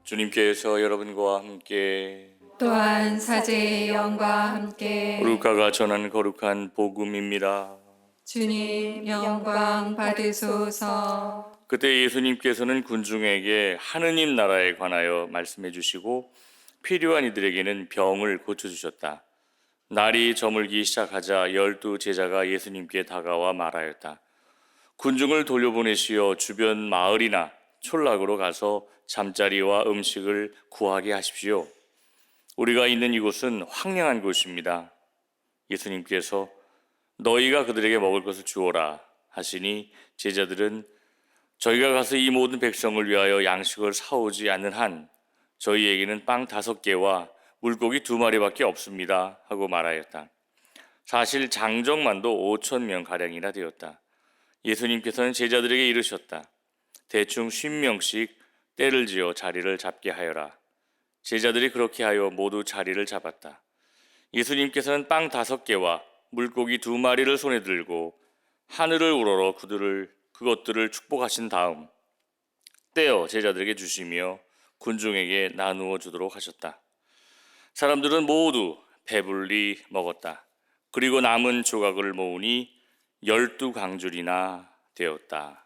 주님께서 여러분과 함께 또한 사제의 영과 함께 루카가 전하는 거룩한 복음입니다. 주님 영광 받으소서. 그때 예수님께서는 군중에게 하느님 나라에 관하여 말씀해 주시고 필요한 이들에게는 병을 고쳐주셨다. 날이 저물기 시작하자 12 제자가 예수님께 다가와 말하였다. 군중을 돌려보내시어 주변 마을이나 촌락으로 가서 잠자리와 음식을 구하게 하십시오. 우리가 있는 이곳은 황량한 곳입니다. 예수님께서 너희가 그들에게 먹을 것을 주어라 하시니 제자들은 저희가 가서 이 모든 백성을 위하여 양식을 사오지 않는 한 저희에게는 빵 5개와 물고기 2마리밖에 없습니다 하고 말하였다. 사실 장정만도 5,000명 가량이나 되었다. 예수님께서는 제자들에게 이르셨다. 대충 50명씩 때를 지어 자리를 잡게 하여라. 제자들이 그렇게 하여 모두 자리를 잡았다. 예수님께서는 빵 5개와 물고기 2마리를 손에 들고 하늘을 우러러 그것들을 축복하신 다음 떼어 제자들에게 주시며 군중에게 나누어 주도록 하셨다. 사람들은 모두 배불리 먹었다. 그리고 남은 조각을 모으니 12강줄이나 되었다.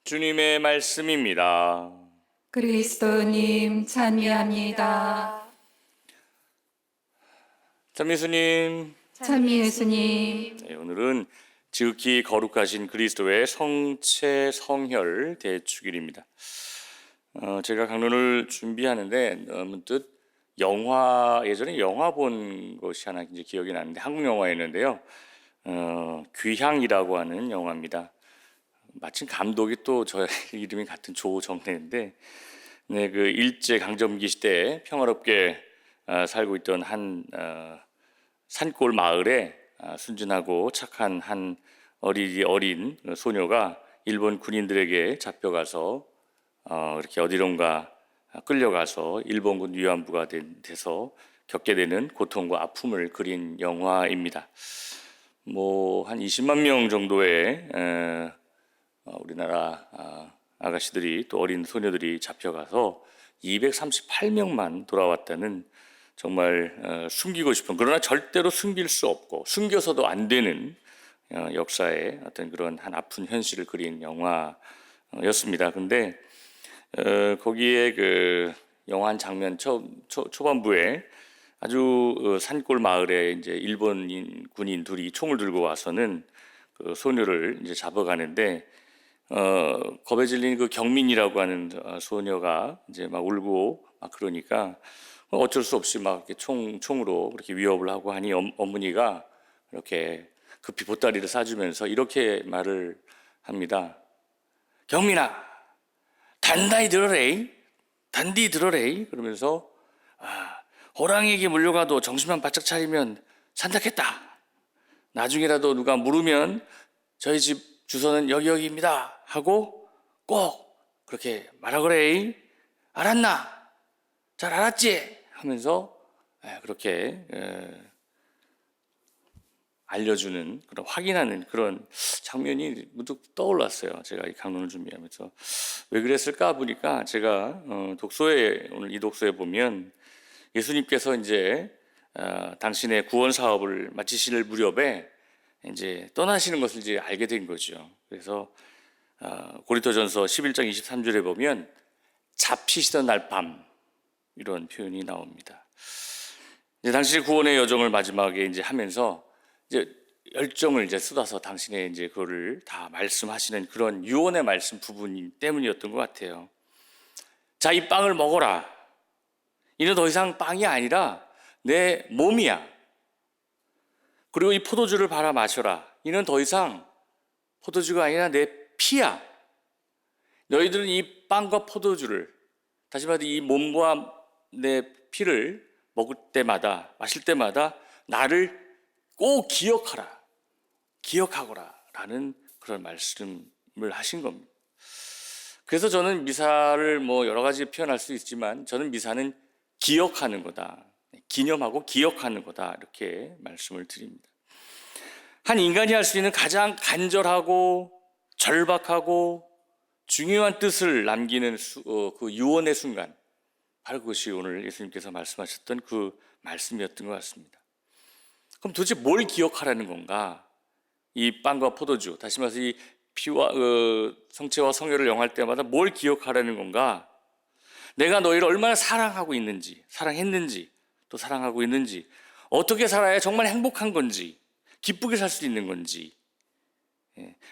주님의 말씀입니다. 그리스도님 찬미합니다. 참 예수님, 찬미 예수님. 오늘은 지극히 거룩하신 그리스도의 성체 성혈 대축일입니다. 제가 강론을 준비하는데 문득 예전에 영화 본 것이 하나 이제 기억이 나는데 한국 영화였는데요. 귀향이라고 하는 영화입니다. 마침 감독이 또 저 이름이 같은 조정래인데, 네, 그 일제 강점기 시대에 평화롭게 살고 있던 한 산골 마을에 순진하고 착한 한 어린 소녀가 일본 군인들에게 잡혀가서 이렇게 어디론가 끌려가서 일본군 위안부가 돼서 겪게 되는 고통과 아픔을 그린 영화입니다. 뭐 한 20만 명 정도의 우리나라 아가씨들이 또 어린 소녀들이 잡혀가서 238명만 돌아왔다는 정말 숨기고 싶은, 그러나 절대로 숨길 수 없고 숨겨서도 안 되는 역사의 어떤 그런 한 아픈 현실을 그린 영화였습니다. 근데 거기에 그 영화 한 장면 초반부에 아주 산골 마을에 이제 일본인 군인 둘이 총을 들고 와서는 그 소녀를 이제 잡아가는데 겁에 질린 그 경민이라고 하는 소녀가 이제 막 울고 막 그러니까 어쩔 수 없이 막 이렇게 총으로 그렇게 위협을 하고 하니 어머니가 이렇게 급히 보따리를 싸주면서 이렇게 말을 합니다. 경민아, 단단히 들어래, 단디 들어래. 그러면서 호랑이에게 물려가도 정신만 바짝 차리면 산다겠다. 나중에라도 누가 물으면 저희 집 주소는 여기입니다 하고 꼭 그렇게 말하거래. 알았나? 잘 알았지? 하면서 그렇게 알려주는, 그런 확인하는 그런 장면이 문득 떠올랐어요. 제가 이 강론을 준비하면서 왜 그랬을까 보니까 제가 오늘 이 독서에 보면 예수님께서 이제 당신의 구원 사업을 마치실 무렵에 이제 떠나시는 것을 이제 알게 된 거죠. 그래서 고린도전서 11장 23절에 보면 잡히시던 날 밤 이런 표현이 나옵니다. 이제 당신의 구원의 여정을 마지막에 이제 하면서 이제 열정을 이제 쏟아서 당신의 이제 그거를 다 말씀하시는 그런 유언의 말씀 부분 때문이었던 것 같아요. 자, 이 빵을 먹어라. 이는 더 이상 빵이 아니라 내 몸이야. 그리고 이 포도주를 발아 마셔라. 이는 더 이상 포도주가 아니라 내 피야. 너희들은 이 빵과 포도주를, 다시 말해 이 몸과 내 피를 먹을 때마다, 마실 때마다 나를 꼭 기억하거라 라는 그런 말씀을 하신 겁니다. 그래서 저는 미사를 뭐 여러 가지 표현할 수 있지만 저는 미사는 기억하는 거다, 기념하고 기억하는 거다, 이렇게 말씀을 드립니다. 한 인간이 할 수 있는 가장 간절하고 절박하고 중요한 뜻을 남기는 그 유언의 순간, 바로 그것이 오늘 예수님께서 말씀하셨던 그 말씀이었던 것 같습니다. 그럼 도대체 뭘 기억하라는 건가? 이 빵과 포도주, 다시 말해서 이 피와 성체와 성혈을 영할 때마다 뭘 기억하라는 건가? 내가 너희를 얼마나 사랑하고 있는지, 사랑했는지, 또 사랑하고 있는지, 어떻게 살아야 정말 행복한 건지, 기쁘게 살 수 있는 건지,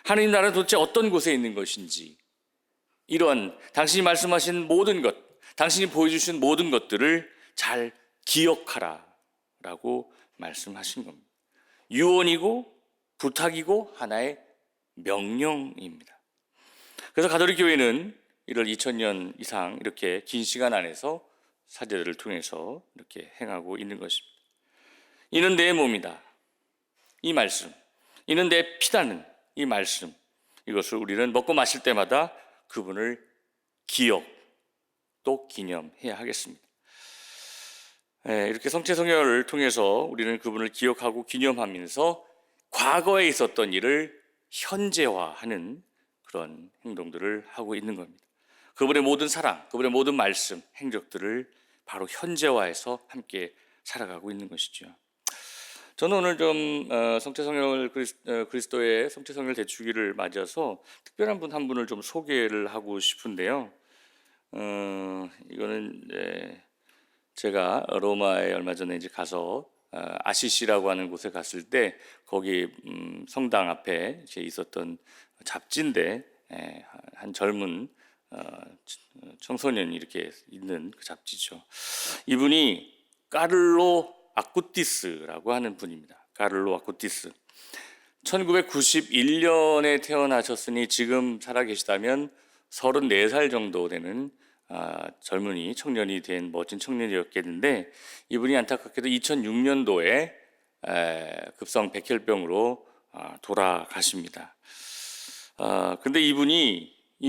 하나님 나라는 도대체 어떤 곳에 있는 것인지, 이런 당신이 말씀하신 모든 것, 당신이 보여주신 모든 것들을 잘 기억하라 라고 말씀하신 겁니다. 유언이고 부탁이고 하나의 명령입니다. 그래서 가톨릭 교회는 이를 2000년 이상 이렇게 긴 시간 안에서 사제들을 통해서 이렇게 행하고 있는 것입니다. 이는 내 몸이다, 이 말씀, 이는 내 피다는 이 말씀, 이것을 우리는 먹고 마실 때마다 그분을 기억 또 기념해야 하겠습니다. 이렇게 성체성혈을 통해서 우리는 그분을 기억하고 기념하면서 과거에 있었던 일을 현재화하는 그런 행동들을 하고 있는 겁니다. 그분의 모든 사랑, 그분의 모든 말씀, 행적들을 바로 현재화해서 함께 살아가고 있는 것이죠. 저는 오늘 좀 성체성혈 그리스도의 성체성혈 대축일을 맞아서 특별한 분 한 분을 좀 소개를 하고 싶은데요. 이거는 이제 제가 로마에 얼마 전에 이제 가서 아시시라고 하는 곳에 갔을 때 거기 성당 앞에 이제 있었던 잡지인데 한 젊은 청소년이 이렇게 있는 그 잡지죠. 이분이 까를로 아쿠티스라고 하는 분입니다. 까를로 아쿠티스. 1991년에 태어나셨으니 지금 살아계시다면 34살 정도 되는 젊은이 청년이 된 멋진 청년이었겠는데, 이분이 안타깝게도 2006년도에 급성 백혈병으로 돌아가십니다. 근데 이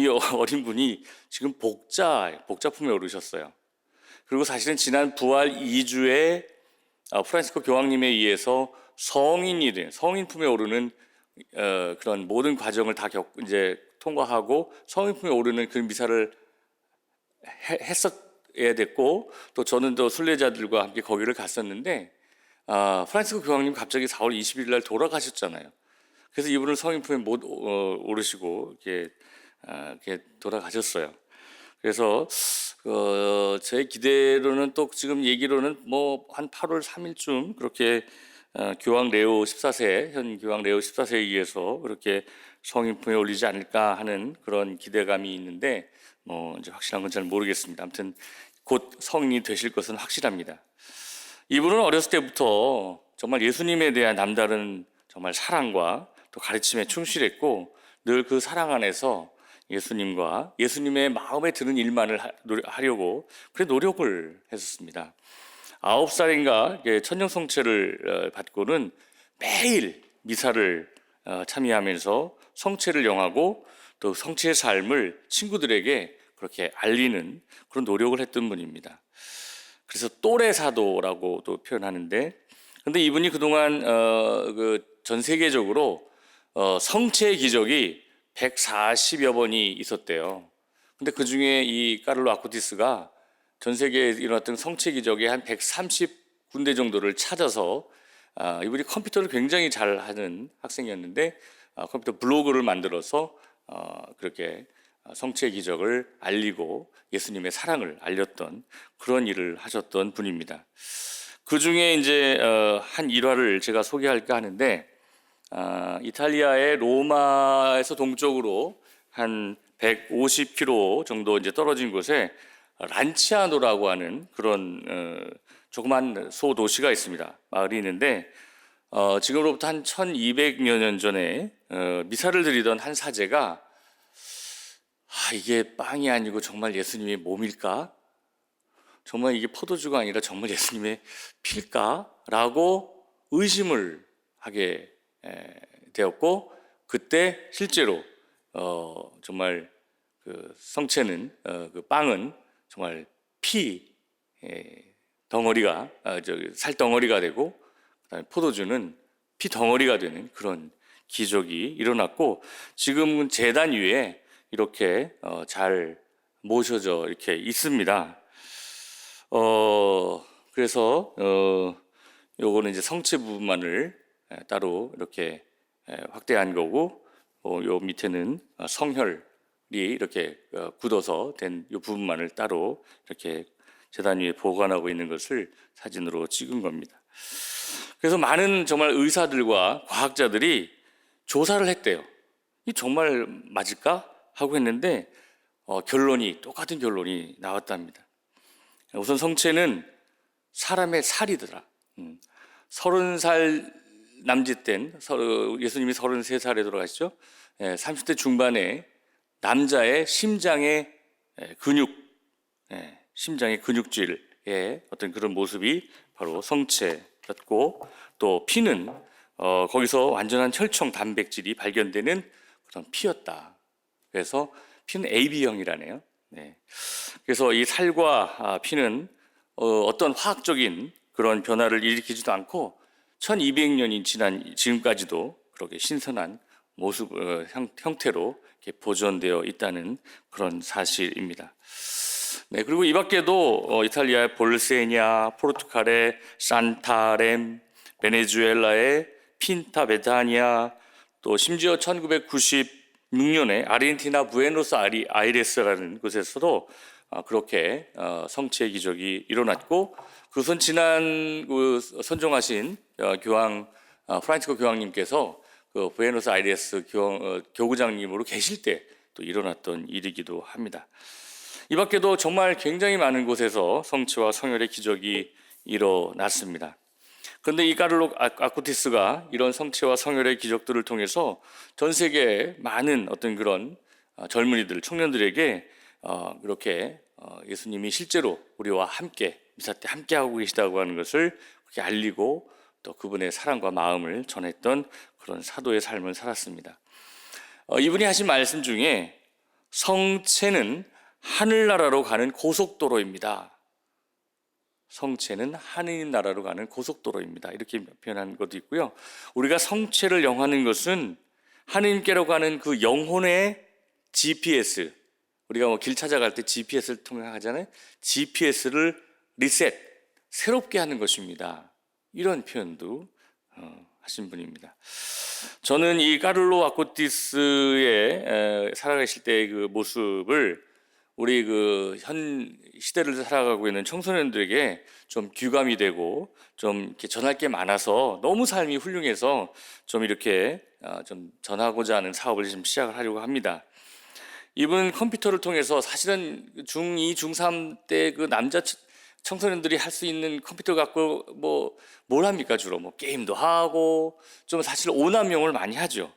어린 분이 지금 복자품에 오르셨어요. 그리고 사실은 지난 부활 2주에 프란시스코 교황님에 의해서 성인 품에 오르는 그런 모든 과정을 다 이제 통과하고 성인 품에 오르는 그 미사를 했었어야 됐고, 또 저는 또 순례자들과 함께 거기를 갔었는데 프란시스코 교황님 갑자기 4월 21일 날 돌아가셨잖아요. 그래서 이분을 성인 품에 못 오르시고 이렇게 돌아가셨어요. 그래서 제 기대로는 또 지금 얘기로는 뭐 한 8월 3일쯤 그렇게 교황 레오 14세, 현 교황 레오 14세에 의해서 그렇게 성인품에 올리지 않을까 하는 그런 기대감이 있는데, 뭐 이제 확실한 건 잘 모르겠습니다. 아무튼 곧 성인이 되실 것은 확실합니다. 이분은 어렸을 때부터 정말 예수님에 대한 남다른 정말 사랑과 또 가르침에 충실했고, 늘 그 사랑 안에서 예수님과 예수님의 마음에 드는 일만을 하려고 그래 노력을 했었습니다. 9살인가 천년성체를 받고는 매일 미사를 참여하면서 성체를 영하고 또 성체의 삶을 친구들에게 그렇게 알리는 그런 노력을 했던 분입니다. 그래서 또래 사도라고도 표현하는데, 근데 이분이 그동안 전 세계적으로 성체의 기적이 140여 번이 있었대요. 근데 그 중에 이 까를로 아쿠티스가 전 세계에 일어났던 성체 기적의 한 130군데 정도를 찾아서, 이분이 컴퓨터를 굉장히 잘하는 학생이었는데 컴퓨터 블로그를 만들어서 그렇게 성체 기적을 알리고 예수님의 사랑을 알렸던 그런 일을 하셨던 분입니다. 그 중에 이제 한 일화를 제가 소개할까 하는데, 이탈리아의 로마에서 동쪽으로 한 150km 정도 이제 떨어진 곳에 란치아노라고 하는 그런 조그만 소도시가 있습니다. 마을이 있는데 지금으로부터 한 1200여 년 전에 미사를 드리던 한 사제가 이게 빵이 아니고 정말 예수님의 몸일까? 정말 이게 포도주가 아니라 정말 예수님의 피일까? 라고 의심을 하게 되었고, 그때 실제로 정말 그 성체는 그 빵은 정말 피 덩어리가 살 덩어리가 되고, 그다음에 포도주는 피 덩어리가 되는 그런 기적이 일어났고, 지금은 제단 위에 이렇게 잘 모셔져 이렇게 있습니다. 그래서 요거는 이제 성체 부분만을 따로 이렇게 확대한 거고, 요 밑에는 성혈이 이렇게 굳어서 된 요 부분만을 따로 이렇게 제단 위에 보관하고 있는 것을 사진으로 찍은 겁니다. 그래서 많은 정말 의사들과 과학자들이 조사를 했대요. 이 정말 맞을까 하고 했는데 똑같은 결론이 나왔답니다. 우선 성체는 사람의 살이더라. 30살 남짓 된 예수님이 33살에 돌아가시죠. 30대 중반에 남자의 심장의 근육질의 어떤 그런 모습이 바로 성체였고, 또 피는 거기서 완전한 혈청 단백질이 발견되는 그런 피였다. 그래서 피는 AB형이라네요. 그래서 이 살과 피는 어떤 화학적인 그런 변화를 일으키지도 않고 1200년이 지난 지금까지도 그렇게 신선한 모습, 형태로 이렇게 보존되어 있다는 그런 사실입니다. 그리고 이 밖에도 이탈리아의 볼세냐, 포르투갈의 산타렘, 베네수엘라의 핀타 베타니아, 또 심지어 1996년에 아르헨티나 부에노스 아이레스라는 곳에서도 그렇게 성체 기적이 일어났고, 그것은 지난 선종하신 교황 프란치스코 교황님께서 그 부에노스 아이레스 교구장님으로 계실 때 또 일어났던 일이기도 합니다. 이 밖에도 정말 굉장히 많은 곳에서 성체와 성혈의 기적이 일어났습니다. 그런데 이 카를로 아쿠티스가 이런 성체와 성혈의 기적들을 통해서 전 세계 많은 어떤 그런 젊은이들, 청년들에게 이렇게 예수님이 실제로 우리와 함께 미사 때 함께 하고 계시다고 하는 것을 그렇게 알리고, 또 그분의 사랑과 마음을 전했던 그런 사도의 삶을 살았습니다. 이분이 하신 말씀 중에 성체는 하늘나라로 가는 고속도로입니다. 성체는 하늘나라로 가는 고속도로입니다. 이렇게 표현한 것도 있고요. 우리가 성체를 영하는 것은 하느님께로 가는 그 영혼의 GPS, 우리가 뭐 길 찾아갈 때 GPS를 통해 하잖아요. GPS를 리셋, 새롭게 하는 것입니다. 이런 표현도 하신 분입니다. 저는 이 카를로 아쿠티스의 살아가실 때의 그 모습을 우리 그 현 시대를 살아가고 있는 청소년들에게 좀 귀감이 되고 좀 이렇게 전할 게 많아서, 너무 삶이 훌륭해서 좀 이렇게 좀 전하고자 하는 사업을 좀 시작을 하려고 합니다. 이분 컴퓨터를 통해서 사실은 중2, 중3 때 그 남자 청소년들이 할 수 있는 컴퓨터 갖고 뭘 합니까? 주로 게임도 하고 좀 사실 오남용을 많이 하죠.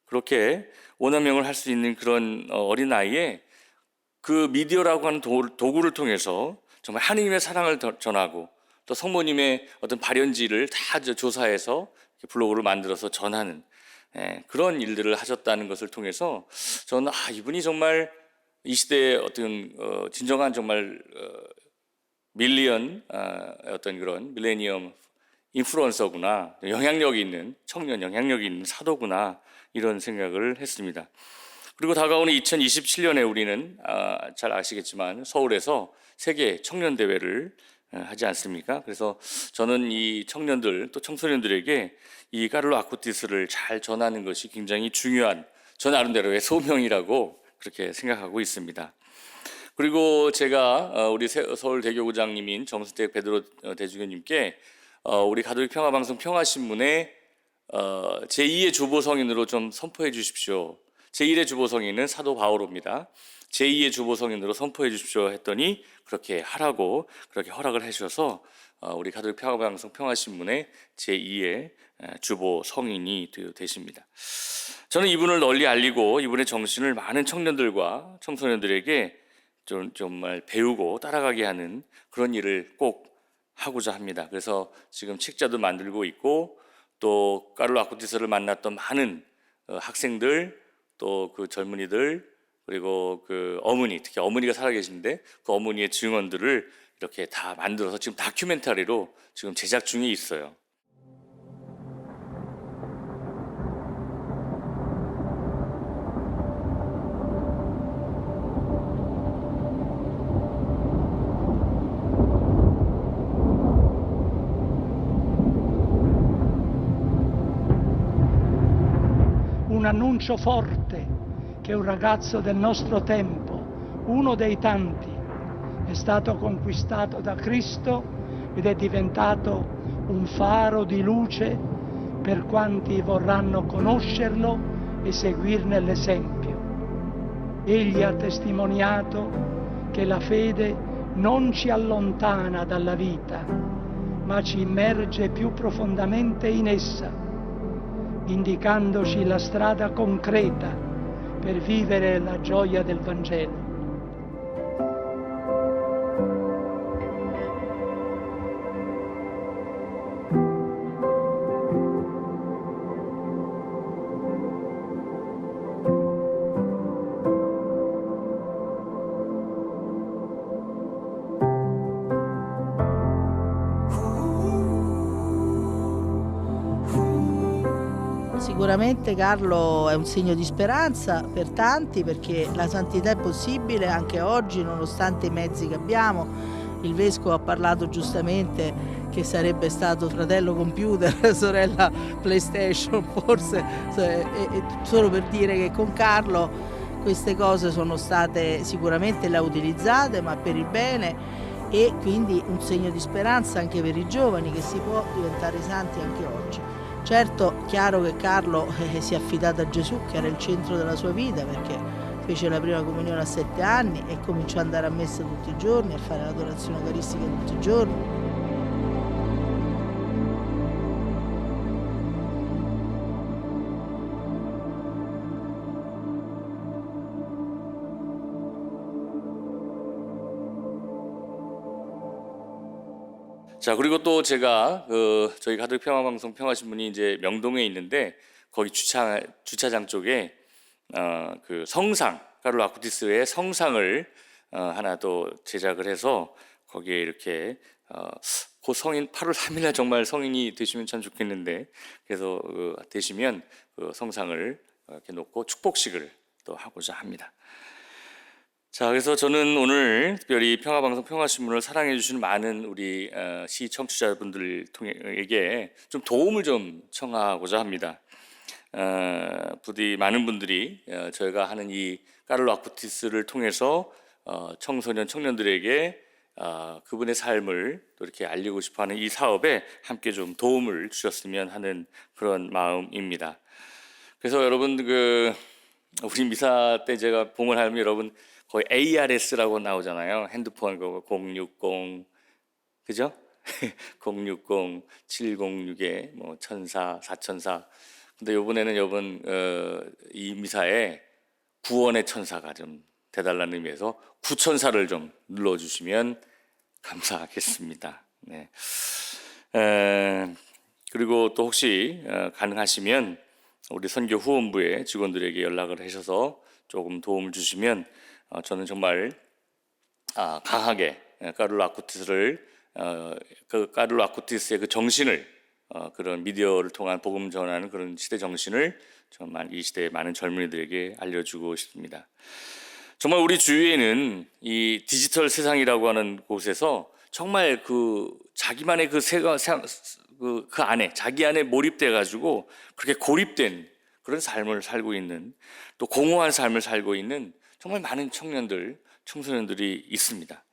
그렇게 오남용을 할 수 있는 그런 어린 나이에 그 미디어라고 하는 도구를 통해서 정말 하느님의 사랑을 전하고, 또 성모님의 어떤 발연지를 다 조사해서 블로그를 만들어서 전하는 그런 일들을 하셨다는 것을 통해서 저는 이분이 정말 이 시대의 어떤 진정한 정말 어떤 그런 밀레니엄 인플루언서구나, 영향력이 있는 청년, 영향력이 있는 사도구나, 이런 생각을 했습니다. 그리고 다가오는 2027년에 우리는 잘 아시겠지만 서울에서 세계 청년 대회를 하지 않습니까? 그래서 저는 이 청년들 또 청소년들에게 이 카를로 아쿠티스를 잘 전하는 것이 굉장히 중요한, 저 나름대로의 소명이라고 그렇게 생각하고 있습니다. 그리고 제가 우리 서울 대교구장님인 정수택 베드로 대주교님께 우리 가톨릭 평화방송 평화신문에 제2의 주보성인으로 좀 선포해 주십시오. 제1의 주보성인은 사도 바오로입니다. 제2의 주보성인으로 선포해 주십시오 했더니 그렇게 하라고 그렇게 허락을 해주셔서 우리 가톨릭 평화방송 평화신문의 제2의 주보성인이 되십니다. 저는 이분을 널리 알리고 이분의 정신을 많은 청년들과 청소년들에게 정말 배우고 따라가게 하는 그런 일을 꼭 하고자 합니다. 그래서 지금 책자도 만들고 있고, 또 카를로 아쿠티스를 만났던 많은 학생들, 또 그 젊은이들, 그리고 그 어머니, 특히 어머니가 살아계신데 그 어머니의 증언들을 이렇게 다 만들어서 지금 다큐멘터리로 지금 제작 중에 있어요. annuncio forte che un ragazzo del nostro tempo, uno dei tanti, è stato conquistato da Cristo ed è diventato un faro di luce per quanti vorranno conoscerlo e seguirne l'esempio. Egli ha testimoniato che la fede non ci allontana dalla vita, ma ci immerge più profondamente in essa, indicandoci la strada concreta per vivere la gioia del Vangelo. Sicuramente Carlo è un segno di speranza per tanti, perché la santità è possibile anche oggi nonostante i mezzi che abbiamo. Il Vescovo ha parlato giustamente che sarebbe stato fratello computer, sorella PlayStation forse, solo per dire che con Carlo queste cose sono state sicuramente le ha utilizzate, ma per il bene, e quindi un segno di speranza anche per i giovani, che si può diventare santi anche oggi. Certo, chiaro che Carlo si è affidato a Gesù, che era il centro della sua vita, perché fece la prima comunione a 7 anni e cominciò ad andare a messa tutti i giorni, a fare l'adorazione eucaristica tutti i giorni. 자, 그리고 또 제가 저희 가톨릭 평화방송 평화신문이 이제 명동에 있는데 거기 주차장 쪽에 그 성상 카를로 아쿠티스의 성상을 하나 또 제작을 해서 거기에 이렇게 그 성인 8월 3일 날 정말 성인이 되시면 참 좋겠는데, 그래서 되시면 그 성상을 이렇게 놓고 축복식을 또 하고자 합니다. 자, 그래서 저는 오늘 특별히 평화방송 평화신문을 사랑해 주시는 많은 우리 시청자분들에게 좀 도움을 좀 청하고자 합니다. 부디 많은 분들이 저희가 하는 이 카를로 아쿠티스를 통해서 청소년 청년들에게 그분의 삶을 또 이렇게 알리고 싶어하는 이 사업에 함께 좀 도움을 주셨으면 하는 그런 마음입니다. 그래서 여러분 우리 미사 때 제가 봉헌하면 여러분 거의 ARS라고 나오잖아요. 핸드폰 060 그죠? 060 706에 뭐 1004 4004. 근데 이번에는 여러분 이 미사에 구원의 천사가 좀 돼달라는 의미에서 9000사를 좀 눌러주시면 감사하겠습니다. 네. 그리고 또 혹시 가능하시면 우리 선교 후원부의 직원들에게 연락을 하셔서 조금 도움을 주시면 저는 정말 강하게 카를로 아쿠티스를 그 카를로 아쿠티스의 그 정신을 그런 미디어를 통한 복음 전하는 그런 시대 정신을 정말 이 시대의 많은 젊은이들에게 알려주고 싶습니다. 정말 우리 주위에는 이 디지털 세상이라고 하는 곳에서 정말 자기만의 그 안에 자기 안에 몰입돼 가지고 그렇게 고립된 그런 삶을 살고 있는, 또 공허한 삶을 살고 있는 정말 많은 청소년들이 있습니다.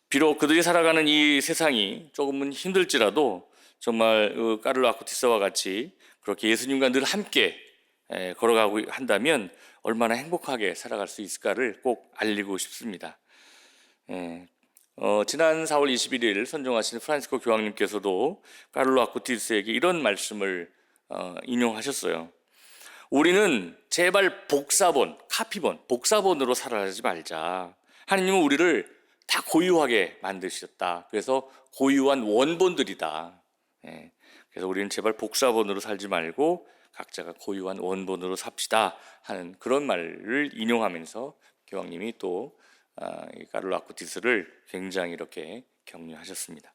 비록 그들이 살아가는 이 세상이 조금은 힘들지라도 정말 카를로 아쿠티스와 같이 그렇게 예수님과 늘 함께 걸어가고 한다면 얼마나 행복하게 살아갈 수 있을까를 꼭 알리고 싶습니다. 지난 4월 21일 선종하신 프란시스코 교황님께서도 카를로 아쿠티스에게 이런 말씀을 인용하셨어요. 우리는 제발 복사본으로 살아가지 말자. 하느님은 우리를 다 고유하게 만드셨다. 그래서 고유한 원본들이다. 그래서 우리는 제발 복사본으로 살지 말고 각자가 고유한 원본으로 삽시다 하는 그런 말을 인용하면서 교황님이 또 카를로 아쿠티스를 굉장히 이렇게 격려하셨습니다.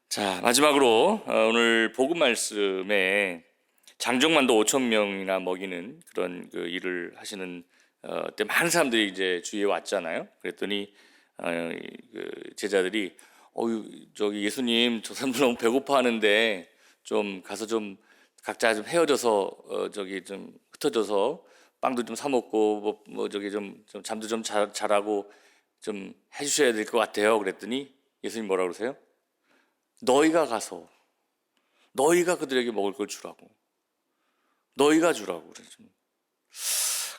자, 마지막으로 오늘 복음 말씀에 장정만도 5,000명이나 먹이는 그런 일을 하시는 때 많은 사람들이 이제 주위에 왔잖아요. 그랬더니 제자들이 저기 예수님 저 사람들 너무 배고파하는데 좀 가서 좀 각자 좀 헤어져서 좀 흩어져서 빵도 좀 사 먹고 좀 잠도 좀 잘하고 좀 해주셔야 될 것 같아요. 그랬더니 예수님 뭐라 그러세요? 너희가 가서 너희가 그들에게 먹을 걸 주라고, 너희가 주라고 그러죠.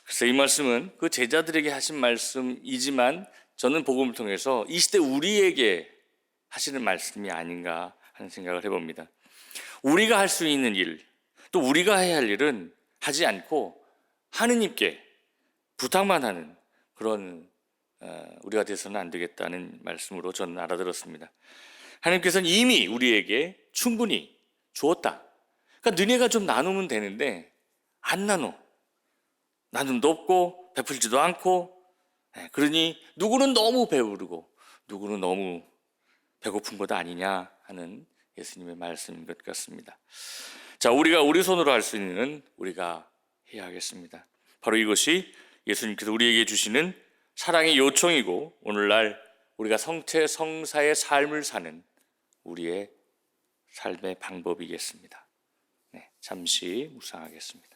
그래서 이 말씀은 그 제자들에게 하신 말씀이지만 저는 복음을 통해서 이 시대 우리에게 하시는 말씀이 아닌가 하는 생각을 해봅니다. 우리가 할 수 있는 일, 또 우리가 해야 할 일은 하지 않고 하느님께 부탁만 하는 그런 우리가 돼서는 안 되겠다는 말씀으로 저는 알아들었습니다. 하나님께서는 이미 우리에게 충분히 주었다. 그러니까 너네가 좀 나누면 되는데 안 나눠. 나눔도 없고 베풀지도 않고, 그러니 누구는 너무 배부르고 누구는 너무 배고픈 것 아니냐 하는 예수님의 말씀인 것 같습니다. 자, 우리가 우리 손으로 할 수 있는 우리가 해야 하겠습니다. 바로 이것이 예수님께서 우리에게 주시는 사랑의 요청이고 오늘날 우리가 성체 성사의 삶을 사는 우리의 삶의 방법이겠습니다. 잠시 묵상하겠습니다.